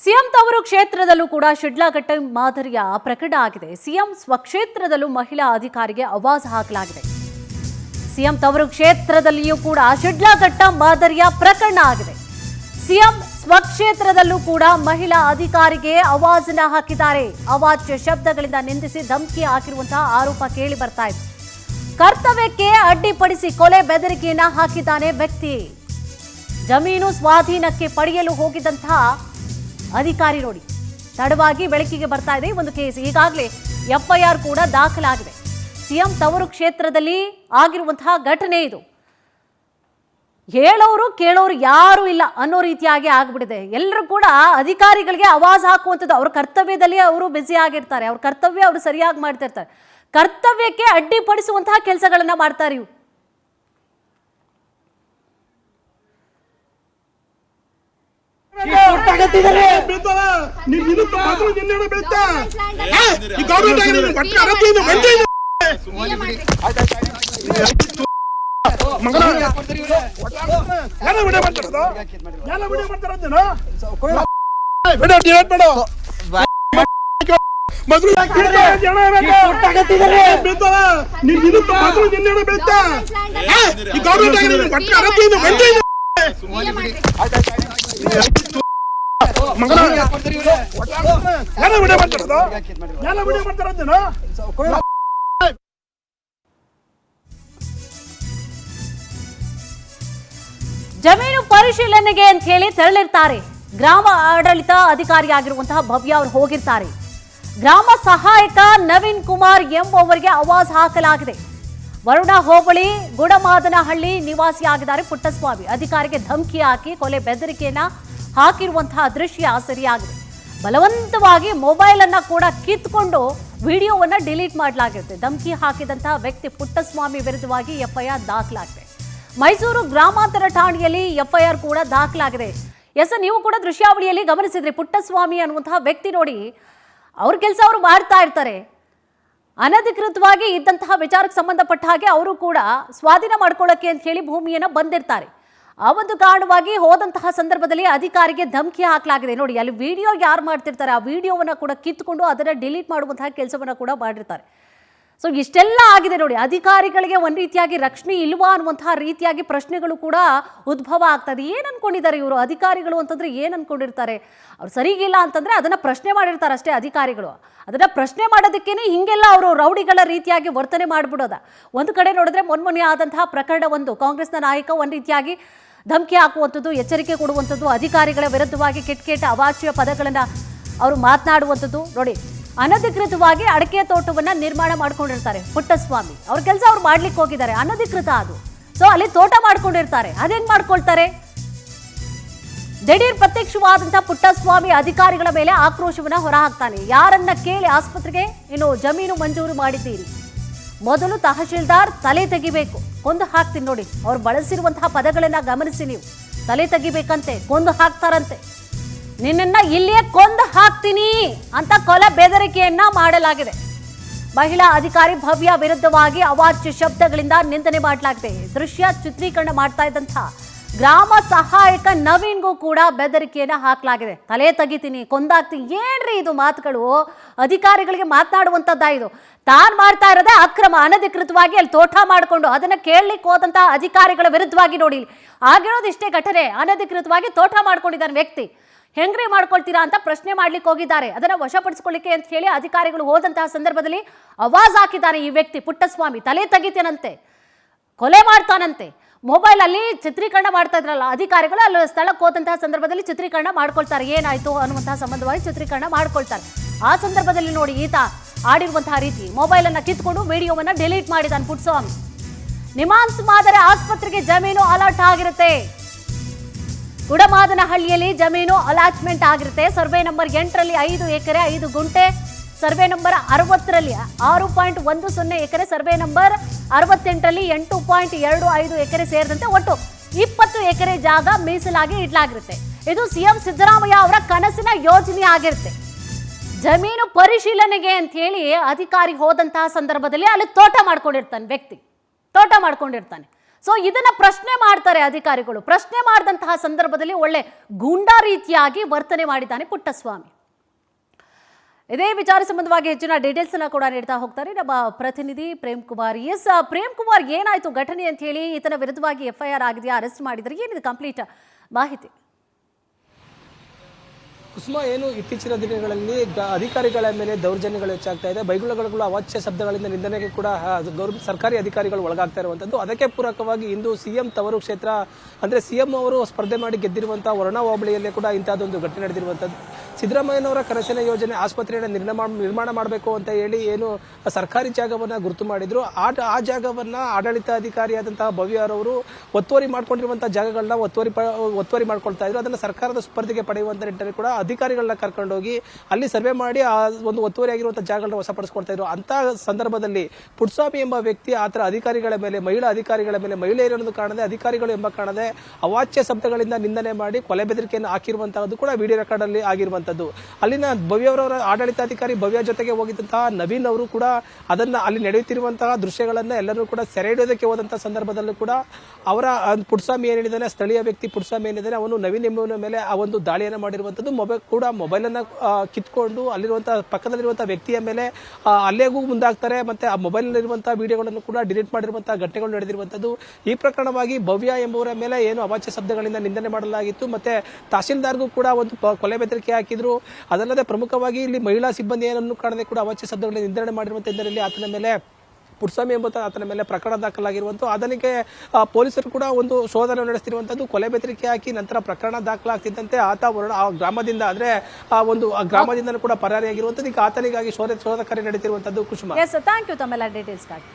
CM ತವರು ಕ್ಷೇತ್ರದಲ್ಲೂ ಕೂಡ ಶಿಡ್ಲಘಟ್ಟ ಮಾದರಿಯ ಪ್ರಕರಣ ಆಗಿದೆ. ಸಿಎಂ ಸ್ವಕ್ಷೇತ್ರದಲ್ಲೂ ಮಹಿಳಾ ಅಧಿಕಾರಿಗೆ ಆವಾಜ್ ಹಾಕಲಾಗಿದೆ. ಸಿಎಂ ತವರು ಕ್ಷೇತ್ರದಲ್ಲಿಯೂ ಕೂಡ ಶಿಡ್ಲಘಟ್ಟ ಮಾದರಿಯ ಪ್ರಕರಣ ಆಗಿದೆ. ಸಿಎಂ ಸ್ವಕ್ಷೇತ್ರದಲ್ಲೂ ಕೂಡ ಮಹಿಳಾ ಅಧಿಕಾರಿಗೆ ಆವಾಜನ್ನ ಹಾಕಿದ್ದಾರೆ. ಅವಾಚ್ಯ ಶಬ್ದಗಳಿಂದ ನಿಂದಿಸಿ ಧಮಕಿ ಹಾಕಿರುವಂತಹ ಆರೋಪ ಕೇಳಿ ಬರ್ತಾ ಇದೆ. ಕರ್ತವ್ಯಕ್ಕೆ ಅಡ್ಡಿಪಡಿಸಿ ಕೊಲೆ ಬೆದರಿಕೆಯನ್ನ ಹಾಕಿದ್ದಾನೆ ವ್ಯಕ್ತಿ. ಜಮೀನು ಸ್ವಾಧೀನಕ್ಕೆ ಪಡೆಯಲು ಹೋಗಿದ್ದಂತಹ ಅಧಿಕಾರಿ ನೋಡಿ ತಡವಾಗಿ ಬೆಳಕಿಗೆ ಬರ್ತಾ ಇದೆ ಒಂದು ಕೇಸ್. ಈಗಾಗಲೇ ಎಫ್ಐಆರ್ ಕೂಡ ದಾಖಲಾಗಿದೆ. ಸಿಎಂ ತವರು ಕ್ಷೇತ್ರದಲ್ಲಿ ಆಗಿರುವಂತಹ ಘಟನೆ ಇದು. ಹೇಳೋರು ಕೇಳೋರು ಯಾರು ಇಲ್ಲ ಅನ್ನೋ ರೀತಿಯಾಗಿ ಆಗ್ಬಿಟ್ಟಿದೆ. ಎಲ್ಲರೂ ಕೂಡ ಅಧಿಕಾರಿಗಳಿಗೆ ಆವಾಜ್ ಹಾಕುವಂಥದ್ದು. ಅವ್ರ ಕರ್ತವ್ಯದಲ್ಲಿ ಅವರು ಬ್ಯುಸಿ ಆಗಿರ್ತಾರೆ. ಅವ್ರ ಕರ್ತವ್ಯ ಅವರು ಸರಿಯಾಗಿ ಮಾಡ್ತಿರ್ತಾರೆ. ಕರ್ತವ್ಯಕ್ಕೆ ಅಡ್ಡಿಪಡಿಸುವಂತಹ ಕೆಲಸಗಳನ್ನ ಮಾಡ್ತಾರೆ ಇವು. ಜಮೀನು ಪರಿಶೀಲನೆಗೆ ಅಂತ ಹೇಳಿ ತೆರಳಿರ್ತಾರೆ. ಗ್ರಾಮ ಆಡಳಿತ ಅಧಿಕಾರಿಯಾಗಿರುವಂತಹ ಭವ್ಯ ಅವರು ಹೋಗಿರ್ತಾರೆ. ಗ್ರಾಮ ಸಹಾಯಕ ನವೀನ್ ಕುಮಾರ್ ಎಂಬುವವರಿಗೆ ಆವಾಜ್ ಹಾಕಲಾಗಿದೆ. ವರುಣ ಹೋಬಳಿ ಗುಡಮಾದನಹಳ್ಳಿ ನಿವಾಸಿಯಾಗಿದ್ದಾರೆ ಪುಟ್ಟಸ್ವಾಮಿ. ಅಧಿಕಾರಿಗೆ ಧಮಕಿ ಹಾಕಿ ಕೊಲೆ ಬೆದರಿಕೆಯನ್ನ ಹಾಕಿರುವಂತಹ ದೃಶ್ಯ ಸರಿಯಾಗಿದೆ. ಬಲವಂತವಾಗಿ ಮೊಬೈಲ್ ಅನ್ನ ಕೂಡ ಕಿತ್ಕೊಂಡು ವಿಡಿಯೋವನ್ನ ಡಿಲೀಟ್ ಮಾಡಲಾಗಿರುತ್ತೆ. ಧಮಕಿ ಹಾಕಿದಂತಹ ವ್ಯಕ್ತಿ ಪುಟ್ಟಸ್ವಾಮಿ ವಿರುದ್ಧವಾಗಿ ಎಫ್ಐಆರ್ ದಾಖಲಾಗಿದೆ. ಮೈಸೂರು ಗ್ರಾಮಾಂತರ ಠಾಣೆಯಲ್ಲಿ ಎಫ್ಐಆರ್ ಕೂಡ ದಾಖಲಾಗಿದೆ. ನೀವು ಕೂಡ ದೃಶ್ಯಾವಳಿಯಲ್ಲಿ ಗಮನಿಸಿದ್ರಿ. ಪುಟ್ಟಸ್ವಾಮಿ ಅನ್ನುವಂತಹ ವ್ಯಕ್ತಿ ನೋಡಿ ಅವ್ರ ಕೆಲಸ ಅವರು ಮಾಡ್ತಾ ಇರ್ತಾರೆ. ಅನಧಿಕೃತವಾಗಿ ಇದ್ದಂತಹ ವಿಚಾರಕ್ಕೆ ಸಂಬಂಧಪಟ್ಟ ಹಾಗೆ ಅವರು ಕೂಡ ಸ್ವಾಧೀನ ಮಾಡ್ಕೊಳ್ಳೋಕೆ ಅಂತ ಹೇಳಿ ಭೂಮಿಯನ್ನು ಬಂದಿರ್ತಾರೆ. ಆ ಒಂದು ಕಾರಣವಾಗಿ ಹೋದಂತಹ ಸಂದರ್ಭದಲ್ಲಿ ಅಧಿಕಾರಿಗೆ ಧಮಕಿ ಹಾಕಲಾಗಿದೆ. ನೋಡಿ ಅಲ್ಲಿ ವಿಡಿಯೋ ಯಾರು ಮಾಡ್ತಿರ್ತಾರೆ ಆ ವಿಡಿಯೋವನ್ನ ಕೂಡ ಕಿತ್ಕೊಂಡು ಅದನ್ನ ಡಿಲೀಟ್ ಮಾಡುವಂತಹ ಕೆಲಸವನ್ನ ಕೂಡ ಮಾಡಿರ್ತಾರೆ. ಸೊ ಇಷ್ಟೆಲ್ಲ ಆಗಿದೆ ನೋಡಿ. ಅಧಿಕಾರಿಗಳಿಗೆ ಒಂದು ರೀತಿಯಾಗಿ ರಕ್ಷಣೆ ಇಲ್ವಾ ಅನ್ನುವಂತಹ ರೀತಿಯಾಗಿ ಪ್ರಶ್ನೆಗಳು ಕೂಡ ಉದ್ಭವ ಆಗ್ತದೆ. ಏನು ಅನ್ಕೊಂಡಿದ್ದಾರೆ ಇವರು ಅಧಿಕಾರಿಗಳು ಅಂತಂದ್ರೆ ಏನು ಅನ್ಕೊಂಡಿರ್ತಾರೆ? ಅವ್ರು ಸರಿಗಿಲ್ಲ ಅಂತಂದ್ರೆ ಅದನ್ನ ಪ್ರಶ್ನೆ ಮಾಡಿರ್ತಾರೆ ಅಷ್ಟೇ ಅಧಿಕಾರಿಗಳು. ಅದನ್ನ ಪ್ರಶ್ನೆ ಮಾಡೋದಕ್ಕೇನೆ ಹಿಂಗೆಲ್ಲ ಅವರು ರೌಡಿಗಳ ರೀತಿಯಾಗಿ ವರ್ತನೆ ಮಾಡಿಬಿಡೋದ. ಒಂದು ಕಡೆ ನೋಡಿದ್ರೆ ಮೊನ್ನೆ ಆದಂತಹ ಪ್ರಕರಣ ಒಂದು ಕಾಂಗ್ರೆಸ್ನ ನಾಯಕ ಒಂದು ರೀತಿಯಾಗಿ ಧಮಕಿ ಹಾಕುವಂಥದ್ದು, ಎಚ್ಚರಿಕೆ ಕೊಡುವಂಥದ್ದು, ಅಧಿಕಾರಿಗಳ ವಿರುದ್ಧವಾಗಿ ಕೆಟ್ಟ ಅವಾಚ್ಯ ಪದಗಳನ್ನು ಅವರು ಮಾತನಾಡುವಂಥದ್ದು ನೋಡಿ. ಅನಧಿಕೃತವಾಗಿ ಅಡಕೆ ತೋಟವನ್ನ ನಿರ್ಮಾಣ ಮಾಡ್ಕೊಂಡಿರ್ತಾರೆ ಪುಟ್ಟಸ್ವಾಮಿ. ಅವ್ರ ಕೆಲಸ ಅವ್ರು ಮಾಡ್ಲಿಕ್ಕೆ ಹೋಗಿದ್ದಾರೆ, ಅನಧಿಕೃತ ಅದು. ಸೊ ಅಲ್ಲಿ ತೋಟ ಮಾಡ್ಕೊಂಡಿರ್ತಾರೆ. ಅದೇನ್ ಮಾಡ್ಕೊಳ್ತಾರೆ? ದಿಢೀರ್ ಪ್ರತ್ಯಕ್ಷವಾದಂತಹ ಪುಟ್ಟಸ್ವಾಮಿ ಅಧಿಕಾರಿಗಳ ಮೇಲೆ ಆಕ್ರೋಶವನ್ನ ಹೊರಹಾಕ್ತಾನೆ. ಯಾರನ್ನ ಕೇಳಿ ಆಸ್ಪತ್ರೆಗೆ ಜಮೀನು ಮಂಜೂರು ಮಾಡಿದ್ದೀರಿ? ಮೊದಲು ತಹಶೀಲ್ದಾರ್ ತಲೆ ತೆಗಿಬೇಕು, ಕೊಂದು ಹಾಕ್ತೀನಿ ನೋಡಿ. ಅವ್ರು ಬಳಸಿರುವಂತಹ ಪದಗಳನ್ನ ಗಮನಿಸಿ ನೀವು. ತಲೆ ತೆಗಿಬೇಕಂತೆ, ಕೊಂದು ಹಾಕ್ತಾರಂತೆ. ನಿನ್ನನ್ನ ಇಲ್ಲಿಯೇ ಕೊಂದು ಹಾಕ್ತೀನಿ ಅಂತ ಕೊಲೆ ಬೆದರಿಕೆಯನ್ನ ಮಾಡಲಾಗಿದೆ. ಮಹಿಳಾ ಅಧಿಕಾರಿ ಭವ್ಯ ವಿರುದ್ಧವಾಗಿ ಅವಾಚ್ಯ ಶಬ್ದಗಳಿಂದ ನಿಂದನೆ ಮಾಡಲಾಗಿದೆ. ದೃಶ್ಯ ಚಿತ್ರೀಕರಣ ಮಾಡ್ತಾ ಇದ್ದಂತಹ ಗ್ರಾಮ ಸಹಾಯಕ ನವೀನ್ಗೂ ಕೂಡ ಬೆದರಿಕೆಯನ್ನ ಹಾಕಲಾಗಿದೆ. ತಲೆ ತೆಗಿತೀನಿ, ಕೊಂದಾಗ್ತೀನಿ. ಏನ್ರಿ ಇದು ಮಾತುಗಳು? ಅಧಿಕಾರಿಗಳಿಗೆ ಮಾತನಾಡುವಂಥದ್ದಾ ಇದು? ತಾನು ಮಾಡ್ತಾ ಇರೋದೇ ಅಕ್ರಮ. ಅನಧಿಕೃತವಾಗಿ ಅಲ್ಲಿ ತೋಟ ಮಾಡಿಕೊಂಡು ಅದನ್ನ ಕೇಳಲಿಕ್ಕೆ ಹೋದಂತಹ ಅಧಿಕಾರಿಗಳ ವಿರುದ್ಧವಾಗಿ ನೋಡಿ ಆಗಿರೋದು ಇಷ್ಟೇ ಘಟನೆ. ಅನಧಿಕೃತವಾಗಿ ತೋಟ ಮಾಡ್ಕೊಂಡಿದ್ದಾನೆ ವ್ಯಕ್ತಿ. ಹೆಂಗ್ರಿ ಮಾಡ್ಕೊಳ್ತೀರಾ ಅಂತ ಪ್ರಶ್ನೆ ಮಾಡ್ಲಿಕ್ಕೆ ಹೋಗಿದ್ದಾರೆ. ಅದನ್ನ ವಶಪಡಿಸಿಕೊಳ್ಳಿಕ್ಕೆ ಅಂತ ಹೇಳಿ ಅಧಿಕಾರಿಗಳು ಹೋದಂತಹ ಸಂದರ್ಭದಲ್ಲಿ ಆವಾಜ್ ಹಾಕಿದ್ದಾನೆ ಈ ವ್ಯಕ್ತಿ ಪುಟ್ಟಸ್ವಾಮಿ. ತಲೆ ತೆಗಿತೇನಂತೆ, ಕೊಲೆ ಮಾಡ್ತಾನಂತೆ. ಮೊಬೈಲ್ ಅಲ್ಲಿ ಚಿತ್ರೀಕರಣ ಮಾಡ್ತಾ ಇದ್ರಲ್ಲ ಅಧಿಕಾರಿಗಳು, ಅಲ್ಲಿ ಸ್ಥಳಕ್ಕೆ ಹೋದಂತಹ ಸಂದರ್ಭದಲ್ಲಿ ಚಿತ್ರೀಕರಣ ಮಾಡ್ಕೊಳ್ತಾರೆ. ಏನಾಯ್ತು ಅನ್ನುವಂತಹ ಸಂಬಂಧವಾಗಿ ಚಿತ್ರೀಕರಣ ಮಾಡ್ಕೊಳ್ತಾರೆ. ಆ ಸಂದರ್ಭದಲ್ಲಿ ನೋಡಿ ಈತ ಆಡಿರುವಂತಹ ರೀತಿ ಮೊಬೈಲ್ ಅನ್ನ ಕಿತ್ಕೊಂಡು ವಿಡಿಯೋವನ್ನ ಡಿಲೀಟ್ ಮಾಡಿದಾನೆ ಪುಟ್ಟಸ್ವಾಮಿ. ನಿಮಾನ್ಸ್ ಮಾದರಿ ಆಸ್ಪತ್ರೆಗೆ ಜಮೀನು ಅಲಾಟ್ ಆಗಿರುತ್ತೆ. ಗುಡಮಾದನಹಳ್ಳಿಯಲ್ಲಿ ಜಮೀನು ಅಲಾಟ್ಮೆಂಟ್ ಆಗಿರುತ್ತೆ. ಸರ್ವೆ ನಂಬರ್ 8ರಲ್ಲಿ 5 ಎಕರೆ 5 ಗುಂಟೆ, ಸರ್ವೆ ನಂಬರ್ 60ರಲ್ಲಿ 6.10 ಎಕರೆ, ಸರ್ವೆ ನಂಬರ್ 68ರಲ್ಲಿ 8.25 ಎಕರೆ ಸೇರಿದಂತೆ ಒಟ್ಟು 20 ಎಕರೆ ಜಾಗ ಮೀಸಲಾಗಿ ಇಡಲಾಗಿರುತ್ತೆ. ಇದು ಸಿಎಂ ಸಿದ್ದರಾಮಯ್ಯ ಅವರ ಕನಸಿನ ಯೋಜನೆ ಆಗಿರುತ್ತೆ. ಜಮೀನು ಪರಿಶೀಲನೆಗೆ ಅಂತ ಹೇಳಿ ಅಧಿಕಾರಿ ಹೋದಂತಹ ಸಂದರ್ಭದಲ್ಲಿ ಅಲ್ಲಿ ತೋಟ ಮಾಡ್ಕೊಂಡಿರ್ತಾನೆ ವ್ಯಕ್ತಿ, ತೋಟ ಮಾಡ್ಕೊಂಡಿರ್ತಾನೆ. ಸೊ ಇದನ್ನ ಪ್ರಶ್ನೆ ಮಾಡ್ತಾರೆ ಅಧಿಕಾರಿಗಳು. ಪ್ರಶ್ನೆ ಮಾಡಿದಂತಹ ಸಂದರ್ಭದಲ್ಲಿ ಒಳ್ಳೆ ಗೂಂಡಾ ರೀತಿಯಾಗಿ ವರ್ತನೆ ಮಾಡಿದ್ದಾನೆ ಪುಟ್ಟಸ್ವಾಮಿ. ಇದೇ ವಿಚಾರ ಸಂಬಂಧವಾಗಿ ಹೆಚ್ಚಿನ ಡೀಟೇಲ್ಸ್ ಅನ್ನ ಕೂಡ ನೀಡ್ತಾ ಹೋಗ್ತಾರೆ ನಮ್ಮ ಪ್ರತಿನಿಧಿ ಪ್ರೇಮ್ ಕುಮಾರ್. ಎಸ್ ಪ್ರೇಮ್ ಕುಮಾರ್, ಏನಾಯ್ತು ಘಟನೆ ಅಂತ ಹೇಳಿ, ಈತನ ವಿರುದ್ಧವಾಗಿ FIR ಆಗಿದೆಯಾ, ಅರೆಸ್ಟ್ ಮಾಡಿದ್ರೆ, ಏನಿದೆ ಕಂಪ್ಲೀಟ್ ಮಾಹಿತಿ? ಕುಸುಮ, ಏನು ಇತ್ತೀಚಿನ ದಿನಗಳಲ್ಲಿ ಅಧಿಕಾರಿಗಳ ಮೇಲೆ ದೌರ್ಜನ್ಯಗಳು ಹೆಚ್ಚಾಗ್ತಾ ಇದೆ, ಬೈಗುಳಗಳು ಅವಾಚ್ಯ ಶಬ್ದಗಳಿಂದ ನಿಂದನೆಗೆ ಕೂಡ ಸರ್ಕಾರಿ ಅಧಿಕಾರಿಗಳು ಒಳಗಾಗ್ತಾ ಇರುವಂತದ್ದು. ಅದಕ್ಕೆ ಪೂರಕವಾಗಿ ಇಂದು ಸಿಎಂ ತವರು ಕ್ಷೇತ್ರ ಅಂದ್ರೆ ಸಿಎಂ ಅವರು ಸ್ಪರ್ಧೆ ಮಾಡಿ ಗೆದ್ದಿರುವಂತಹ ವರ್ಣ ಹೋಬಳಿಯಲ್ಲೇ ಕೂಡ ಇಂತಹದೊಂದು ಘಟನೆ ನಡೆದಿರುವಂತದ್ದು. ಸಿದ್ದರಾಮಯ್ಯನವರ ಕನಸಿನ ಯೋಜನೆ ಆಸ್ಪತ್ರೆಯನ್ನು ನಿರ್ಮಾಣ ಮಾಡಬೇಕು ಅಂತ ಹೇಳಿ ಏನು ಸರ್ಕಾರಿ ಜಾಗವನ್ನ ಗುರುತು ಮಾಡಿದ್ರು, ಆ ಜಾಗವನ್ನ ಆಡಳಿತಾಧಿಕಾರಿಯಾದಂತಹ ಭವ್ಯರವರು ಒತ್ತುವರಿ ಮಾಡ್ಕೊಂಡಿರುವಂತಹ ಜಾಗಗಳನ್ನ ಒತ್ತುವರಿ ಮಾಡ್ಕೊಳ್ತಾ ಇದ್ರು. ಅದನ್ನ ಸರ್ಕಾರದ ಸ್ಪರ್ಧೆಗೆ ಪಡೆಯುವಂತ ನಿಟ್ಟಿನಲ್ಲಿ ಕೂಡ ಅಧಿಕಾರಿಗಳನ್ನ ಕರ್ಕೊಂಡೋಗಿ ಅಲ್ಲಿ ಸರ್ವೆ ಮಾಡಿ ಆ ಒಂದು ಒತ್ತುವರಿ ಆಗಿರುವಂತಹ ಜಾಗಗಳನ್ನ ವಶಪಡಿಸಿಕೊಳ್ತಾ ಇದ್ರು. ಅಂತ ಸಂದರ್ಭದಲ್ಲಿ ಪುಟ್ಟಸ್ವಾಮಿ ಎಂಬ ವ್ಯಕ್ತಿ ಆತರ ಅಧಿಕಾರಿಗಳ ಮೇಲೆ, ಮಹಿಳಾ ಅಧಿಕಾರಿಗಳ ಮೇಲೆ, ಮಹಿಳೆಯರನ್ನು ಕಾಣದೆ ಅಧಿಕಾರಿಗಳು ಎಂಬ ಕಾಣದೆ ಅವಾಚ್ಯ ಶಬ್ದಗಳಿಂದ ನಿಂದನೆ ಮಾಡಿ ಕೊಲೆ ಬೆದರಿಕೆಯನ್ನು ಹಾಕಿರುವಂತಹದ್ದು ಕೂಡ ವಿಡಿಯೋ ರೆಕಾರ್ಡ್ ಅಲ್ಲಿ ಆಗಿರುವಂತದ್ದು. ಅಲ್ಲಿನ ಭವ್ಯವರವರ ಆಡಳಿತಾಧಿಕಾರಿ ಭವ್ಯ ಜೊತೆಗೆ ಹೋಗಿದ್ದಂತಹ ನವೀನ್ ಅವರು ಕೂಡ ಅದನ್ನ ಅಲ್ಲಿ ನಡೆಯುತ್ತಿರುವಂತಹ ದೃಶ್ಯಗಳನ್ನ ಎಲ್ಲರೂ ಕೂಡ ಸೆರೆ ಹಿಡಿಯೋದಕ್ಕೆ ಹೋದಂತಹ ಸಂದರ್ಭದಲ್ಲೂ ಕೂಡ ಅವರ ಪುಟ್ಟಸ್ವಾಮಿ ಏನ್ ಹೇಳಿದಾನೆ, ಸ್ಥಳೀಯ ವ್ಯಕ್ತಿ ಪುಟ್ಟಸ್ವಾಮಿ ಏನಿದ್ದಾನೆ ಅವನು ನವೀನ್ ಎಂಬುವನ ಮೇಲೆ ಆ ಒಂದು ದಾಳಿಯನ್ನು ಮಾಡಿರುವಂತದ್ದು. ಮೊಬೈಲ್ ಅನ್ನ ಕಿತ್ಕೊಂಡು ಅಲ್ಲಿರುವಂತಹ ಪಕ್ಕದಲ್ಲಿರುವಂತಹ ವ್ಯಕ್ತಿಯ ಮೇಲೆ ಹಲ್ಲೆಗೂ ಮುಂದಾಗ್ತಾರೆ. ಮತ್ತೆ ಆ ಮೊಬೈಲ್ ನಲ್ಲಿರುವಂತಹ ವಿಡಿಯೋಗಳನ್ನು ಕೂಡ ಡಿಲೀಟ್ ಮಾಡಿರುವಂತಹ ಘಟನೆಗಳು ನಡೆದಿರುವಂತದ್ದು. ಈ ಪ್ರಕರಣವಾಗಿ ಭವ್ಯ ಎಂಬುವರ ಮೇಲೆ ಏನು ಅವಾಚ್ಯ ಶಬ್ದಗಳಿಂದ ನಿಂದನೆ ಮಾಡಲಾಗಿತ್ತು. ಮತ್ತೆ ತಹಶೀಲ್ದಾರ್ಗೂ ಕೂಡ ಒಂದು ಕೊಲೆ ಬೆದರಿಕೆ ಹಾಕಿದ್ರು. ಅದಲ್ಲದೆ ಪ್ರಮುಖವಾಗಿ ಇಲ್ಲಿ ಮಹಿಳಾ ಸಿಬ್ಬಂದಿಯನ್ನು ಕಾಣದೆ ಕೂಡ ಅವಾಚ್ಯ ಶಬ್ದಗಳಿಂದ ನಿಂದನೆ ಮಾಡಿರುವಂತ ಹಿನ್ನೆಲೆಯಲ್ಲಿ ಆತನ ಮೇಲೆ ಪುಟ್ಟಸ್ವಾಮಿ ಎಂಬ ಆತನ ಮೇಲೆ ಪ್ರಕರಣ ದಾಖಲಾಗಿರುವಂತದ್ದು. ಅದಕ್ಕೆ ಪೊಲೀಸರು ಕೂಡ ಒಂದು ಶೋಧನೆ ನಡೆಸ್ತಿರುವಂತದ್ದು. ಕೊಲೆ ಬೆದರಿಕೆ ಹಾಕಿ ನಂತರ ಪ್ರಕರಣ ದಾಖಲಾಗ್ತಿದ್ದಂತೆ ಆತ ಆ ಗ್ರಾಮದಿಂದ ಅಂದ್ರೆ ಗ್ರಾಮದಿಂದ ಕೂಡ ಪರಾರಿಯಾಗಿರುವಂತದ್ದು. ಈಗ ಆತನಿಗಾಗಿ ಶೋಧ ಕಾರ್ಯ ನಡೆದಿರುವಂತದ್ದು. ಕುಸುಮ, ಥ್ಯಾಂಕ್ ಯು ತಮ್ಮೆಲ್ಲ ಡೀಟೇಲ್ಸ್ಗಾಗಿ.